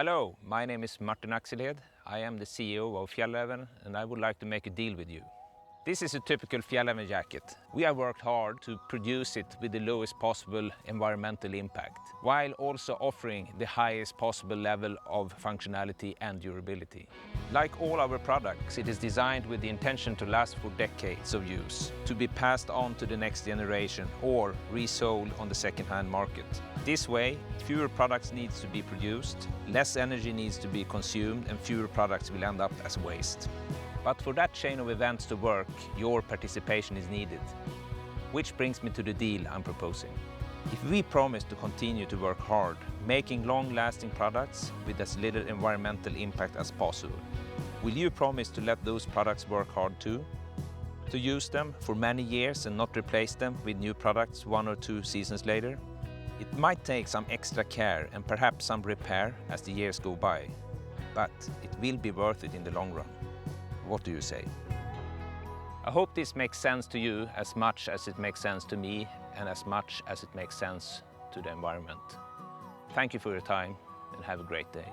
Hello, my name is Martin Axelhed. I am the CEO of Fjällräven and I would like to make a deal with you. This is a typical Fjällräven jacket. We have worked hard to produce it with the lowest possible environmental impact, while also offering the highest possible level of functionality and durability. Like all our products, it is designed with the intention to last for decades of use, to be passed on to the next generation or resold on the second-hand market. This way, fewer products need to be produced, less energy needs to be consumed, and fewer products will end up as waste. But for that chain of events to work, your participation is needed. Which brings me to the deal I'm proposing. If we promise to continue to work hard, making long-lasting products with as little environmental impact as possible, will you promise to let those products work hard too? To use them for many years and not replace them with new products 1 or 2 seasons later? It might take some extra care and perhaps some repair as the years go by, but it will be worth it in the long run. What do you say? I hope this makes sense to you as much as it makes sense to me and as much as it makes sense to the environment. Thank you for your time and have a great day.